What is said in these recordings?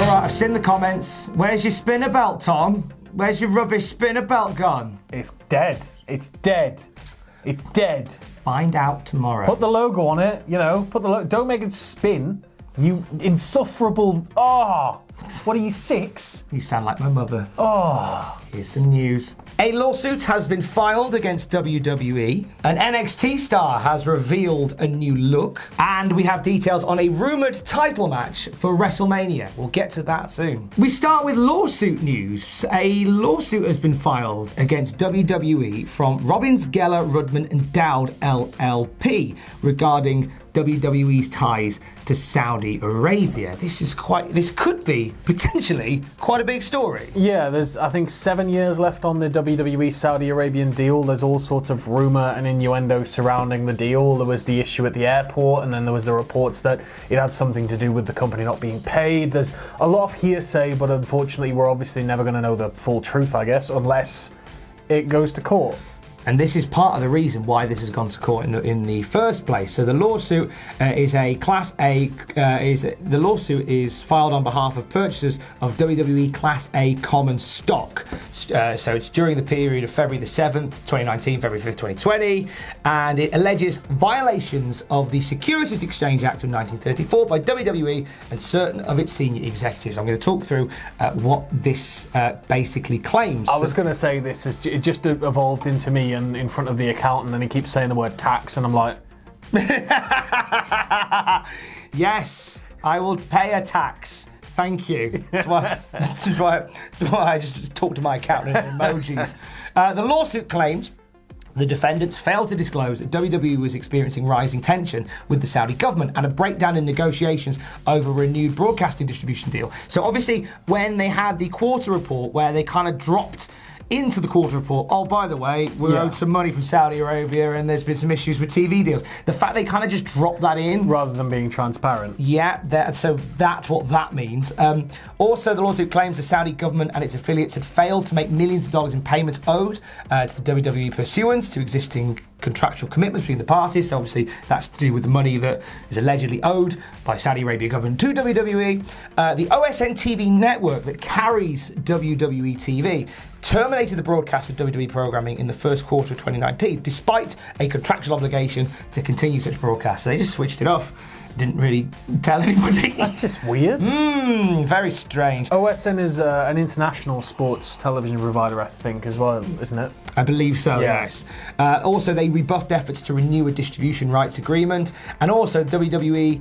All right, I've seen the comments. Where's your spinner belt, Tom? Where's your rubbish spinner belt gone? It's dead. It's dead. It's dead. Find out tomorrow. Put the logo on it, you know. Put the logo. Don't make it spin. You insufferable. Oh, what are you, 6? You sound like my mother. Oh. Here's some news. A lawsuit has been filed against WWE. An NXT star has revealed a new look. And we have details on a rumoured title match for Wrestlemania. We'll get to that soon. We start with lawsuit news. A lawsuit has been filed against WWE from Robbins, Geller, Rudman and Dowd LLP regarding WWE's ties to Saudi Arabia. This could be potentially quite a big story. Yeah, there's I think 7 years left on the WWE Saudi Arabian deal. There's all sorts of rumour and innuendo surrounding the deal. There was the issue at the airport, and then there was the reports that it had something to do with the company not being paid. There's a lot of hearsay, but unfortunately we're obviously never going to know the full truth, I guess, unless it goes to court. And this is part of the reason why this has gone to court in the first place. So the lawsuit is a Class A. The lawsuit is filed on behalf of purchasers of WWE Class A common stock. So it's during the period of February the 7th, 2019, February 5th, 2020, and it alleges violations of the Securities Exchange Act of 1934 by WWE and certain of its senior executives. I'm going to talk through what this basically claims. I was going to say it just evolved into me and in front of the accountant, and he keeps saying the word tax, and I'm like, yes, I will pay a tax. Thank you. That's why I just talk to my accountant in emojis. The lawsuit claims the defendants failed to disclose that WWE was experiencing rising tension with the Saudi government and a breakdown in negotiations over a renewed broadcasting distribution deal. So obviously, when they had the quarter report where they kind of dropped into the quarter report, oh, by the way, we're owed some money from Saudi Arabia and there's been some issues with TV deals. The fact they kind of just dropped that in. Rather than being transparent. Yeah, so that's what that means. Also, the lawsuit claims the Saudi government and its affiliates had failed to make millions of dollars in payments owed to the WWE pursuant to existing contractual commitments between the parties. So obviously that's to do with the money that is allegedly owed by Saudi Arabia government to WWE. The OSN TV network that carries WWE TV terminated the broadcast of WWE programming in the first quarter of 2019, despite a contractual obligation to continue such broadcasts. So they just switched it off. Didn't really tell anybody. That's just weird. Very strange. OSN is an international sports television provider, I think, as well, isn't it? I believe so, Yeah. yes. Also, they rebuffed efforts to renew a distribution rights agreement. And also, WWE,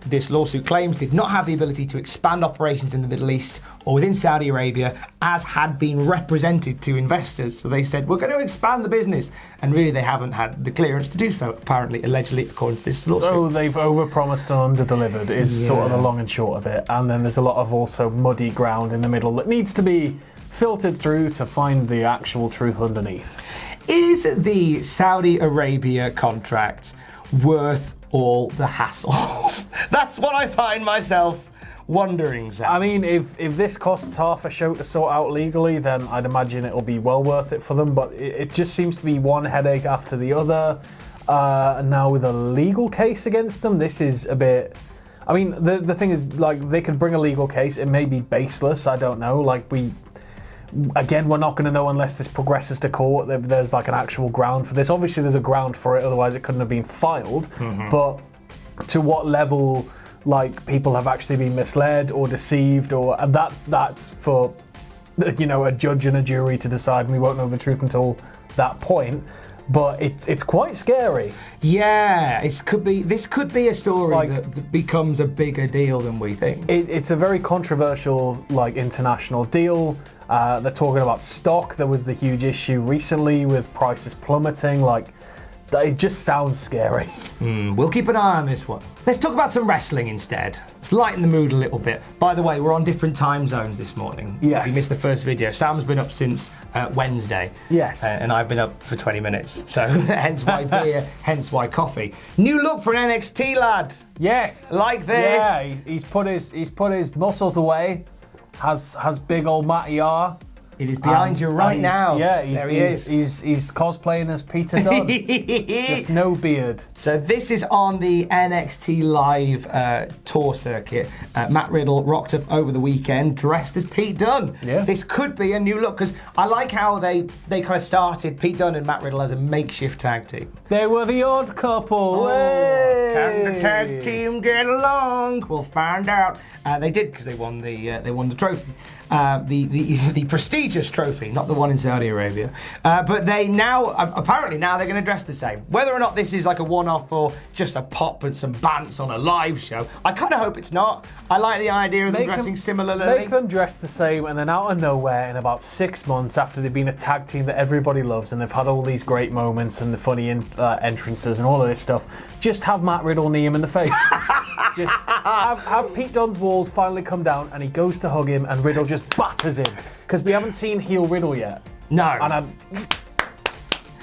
this lawsuit claims, did not have the ability to expand operations in the Middle East or within Saudi Arabia, as had been represented to investors. So they said, we're going to expand the business. And really, they haven't had the clearance to do so, apparently, allegedly, according to this lawsuit. So they've overpromised and underdelivered is sort of the long and short of it. And then there's a lot of also muddy ground in the middle that needs to be filtered through to find the actual truth underneath. Is the Saudi Arabia contract worth all the hassle? That's what I find myself wondering, Zach. I mean, if this costs half a show to sort out legally, then I'd imagine it'll be well worth it for them. But it just seems to be one headache after the other. Now with a legal case against them, this is a bit... I mean, the thing is, like, they could bring a legal case. It may be baseless. I don't know. Like, Again, we're not going to know unless this progresses to court. There's like an actual ground for this. Obviously, there's a ground for it. Otherwise, it couldn't have been filed. But to what level, like, people have actually been misled or deceived, or that's for, you know, a judge and a jury to decide. And we won't know the truth until that point. But it's quite scary. Yeah, this could be a story that becomes a bigger deal than we think. It's a very controversial, like, international deal. They're talking about stock. There was the huge issue recently with prices plummeting. Like, it just sounds scary. We'll keep an eye on this one. Let's talk about some wrestling instead. Let's lighten the mood a little bit. By the way, we're on different time zones this morning. Yes. If you missed the first video, Sam's been up since Wednesday. Yes. And I've been up for 20 minutes. So hence why beer, hence why coffee. New look for an NXT lad. Yes. Like this. Yeah, he's put his muscles away. Has big old Matty R. It is behind you right now. Yeah, there he is. He's cosplaying as Peter Dunne. Just no beard. So this is on the NXT Live tour circuit. Matt Riddle rocked up over the weekend dressed as Pete Dunne. Yeah. This could be a new look because I like how they kind of started Pete Dunne and Matt Riddle as a makeshift tag team. They were the odd couple. Can the tag team get along? We'll find out. They did because they won the trophy. The prestigious trophy, not the one in Saudi Arabia. But they now, apparently now they're going to dress the same. Whether or not this is like a one-off or just a pop and some bants on a live show, I kind of hope it's not. I like the idea of them dressing similarly. Make them dress the same, and then out of nowhere, in about 6 months after they've been a tag team that everybody loves and they've had all these great moments and the funny entrances and all of this stuff, just have Matt Riddle knee him in the face. Just have Pete Dunne's walls finally come down and he goes to hug him and Riddle just batters him. Because we haven't seen heel Riddle yet. No. And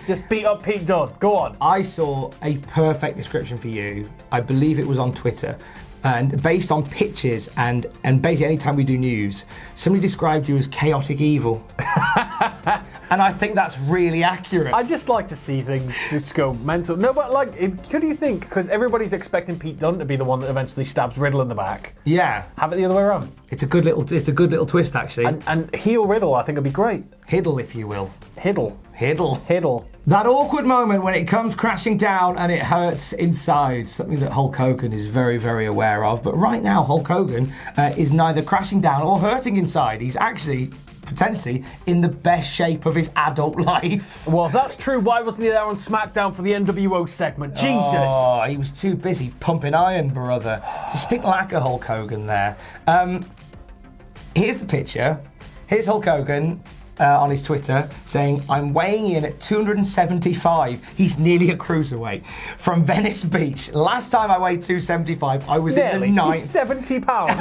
just beat up Pete Dunne. Go on. I saw a perfect description for you. I believe it was on Twitter. And based on pictures and basically anytime we do news, somebody described you as chaotic evil. And I think that's really accurate. I just like to see things just go mental. No, but like, who do you think? Because everybody's expecting Pete Dunne to be the one that eventually stabs Riddle in the back. Yeah. Have it the other way around. It's a good little twist, actually. And heel Riddle, I think, would be great. Hiddle, if you will. Hiddle. Hiddle. That awkward moment when it comes crashing down and it hurts inside, something that Hulk Hogan is very, very aware of. But right now, Hulk Hogan is neither crashing down or hurting inside. He's actually potentially in the best shape of his adult life. Well, if that's true, why wasn't he there on SmackDown for the NWO segment? Jesus! Oh, he was too busy pumping iron, brother. To stick like a Hulk Hogan there. Here's the picture. Here's Hulk Hogan on his Twitter saying, I'm weighing in at 275. He's nearly a cruiserweight. From Venice Beach. Last time I weighed 275, I was in the ninth. He's 70 pounds.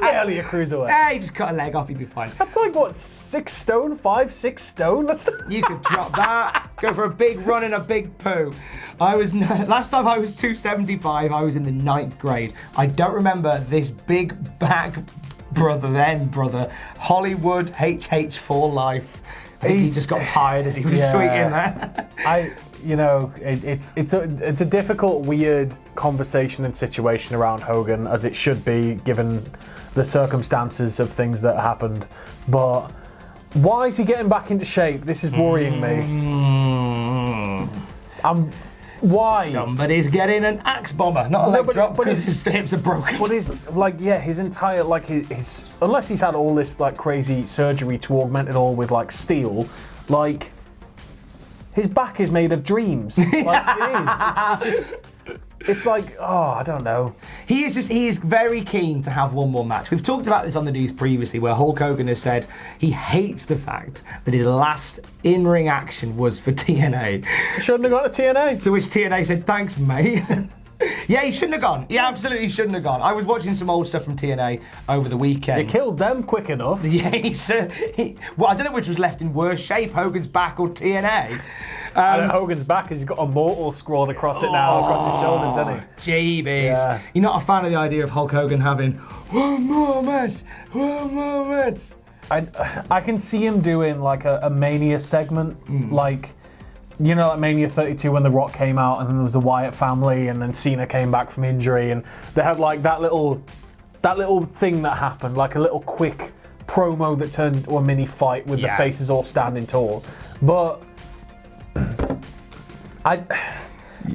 Nearly a cruiserweight. Hey, just cut a leg off, he'd be fine. That's like, what, 6 stone? 6 stone? You could drop that, go for a big run and a big poo. Last time I was 275, I was in the 9th grade. I don't remember this big back brother, Hollywood HH for life. I think he just got tired as he was sweating there. It's a difficult, weird conversation and situation around Hogan, as it should be, given the circumstances of things that happened. But why is he getting back into shape? This is worrying me. Why? Somebody's getting an axe bomber, not a leg drop, because his hips are broken. But his entire, his unless he's had all this crazy surgery to augment it all with steel, his back is made of dreams. It is. It's I don't know. He is very keen to have one more match. We've talked about this on the news previously, where Hulk Hogan has said he hates the fact that his last in-ring action was for TNA. Shouldn't have gone to TNA. To which TNA said, thanks, mate. Yeah, he shouldn't have gone. He absolutely shouldn't have gone. I was watching some old stuff from TNA over the weekend. They killed them quick enough. Yeah, well, I don't know which was left in worse shape, Hogan's back or TNA. Hogan's back has got a mortal scrawled across it now, across his shoulders, doesn't he? Jeebies. Yeah. You're not a fan of the idea of Hulk Hogan having one more match. I can see him doing a Mania segment, like Mania 32 when The Rock came out, and then there was the Wyatt family, and then Cena came back from injury, and they had that little thing that happened, a little quick promo that turns into a mini fight with the faces all standing tall. But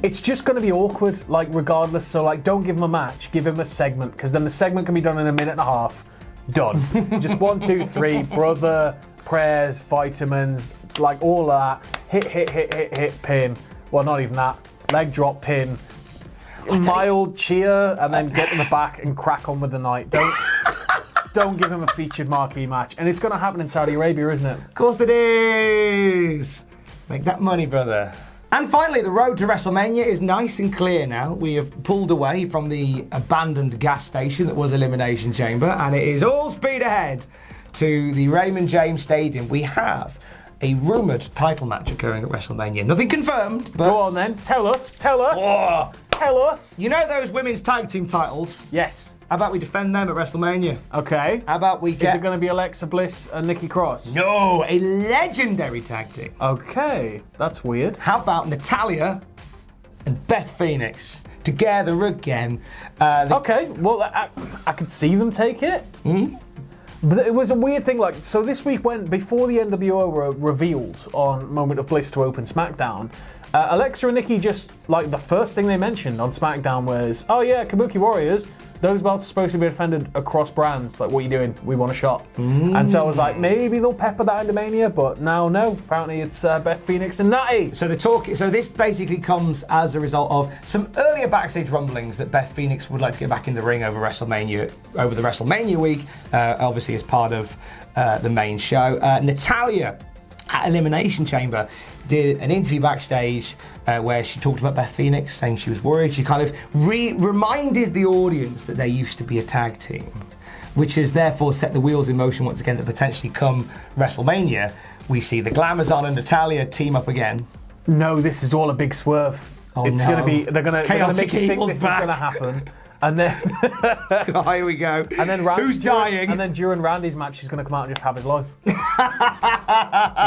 it's just going to be awkward, regardless. So, don't give him a match, give him a segment, because then the segment can be done in a minute and a half. Done. Just 1, 2, 3, brother, prayers, vitamins, all that. Hit, pin. Well, not even that. Leg drop, pin. Mild cheer, and then get in the back and crack on with the night. Don't give him a featured marquee match. And it's going to happen in Saudi Arabia, isn't it? Of course it is. Make that money, brother. And finally, the road to WrestleMania is nice and clear now. We have pulled away from the abandoned gas station that was Elimination Chamber, and it is all speed ahead to the Raymond James Stadium. We have a rumoured title match occurring at WrestleMania. Nothing confirmed, but... Go on then, tell us. Oh, tell us. You know those women's tag team titles? Yes. How about we defend them at WrestleMania? Okay. How about we get... Is it going to be Alexa Bliss and Nikki Cross? No, a legendary tag team. Okay, that's weird. How about Natalya and Beth Phoenix together again? Okay, well, I could see them take it. But it was a weird thing, like, so this week before the NWO were revealed on Moment of Bliss to open SmackDown, Alexa and Nikki just, like, the first thing they mentioned on SmackDown was, oh yeah, Kabuki Warriors, those belts are supposed to be defended across brands. Like, what are you doing? We want a shot. And so I was like, maybe they'll pepper that into Mania, but now, no. Apparently it's Beth Phoenix and Natty. So this basically comes as a result of some earlier backstage rumblings that Beth Phoenix would like to get back in the ring over the WrestleMania week, obviously as part of the main show. Natalya at Elimination Chamber did an interview backstage where she talked about Beth Phoenix, saying she was worried. She kind of reminded the audience that they used to be a tag team, which has therefore set the wheels in motion once again that potentially come WrestleMania, we see the Glamazon and Natalya team up again. No, this is all a big swerve. Oh, it's no. going to be, they're going to make you think this is back. going to happen. And then Oh, here we go. And then who's dying? And then during Randy's match, she's going to come out and just have his life. She's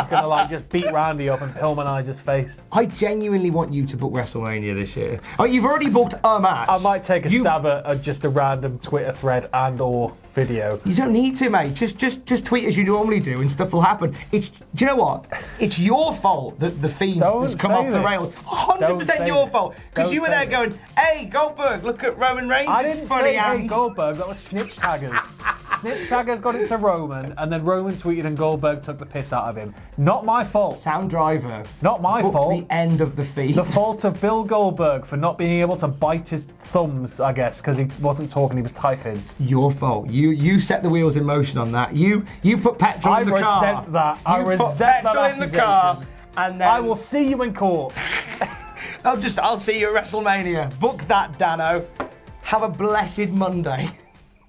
going to like just beat Randy up and Pillmanize his face. I genuinely want you to book WrestleMania this year. Oh, you've already booked a match. I might take a stab at just a random Twitter thread and/or video. You don't need to, mate. Just tweet as you normally do, and stuff will happen. Do you know what? It's your fault that the Fiend has come off the rails. 100% your fault, because you were there going, "Hey, Goldberg, look at Roman Reigns." I didn't say, "Hey, Goldberg." That was Snitch Taggers. Snitch Taggers got it to Roman, and then Roman tweeted, and Goldberg took the piss out of him. Not my fault. Sound Driver. Not my fault. The end of the Fiend. The fault of Bill Goldberg for not being able to bite his thumbs, I guess, because he wasn't talking, he was typing. It's your fault. You set the wheels in motion on that. You put petrol in the car. I resent that. I resent that. Petrol that in the car, and then I will see you in court. I'll see you at WrestleMania. Book that, Dano. Have a blessed Monday.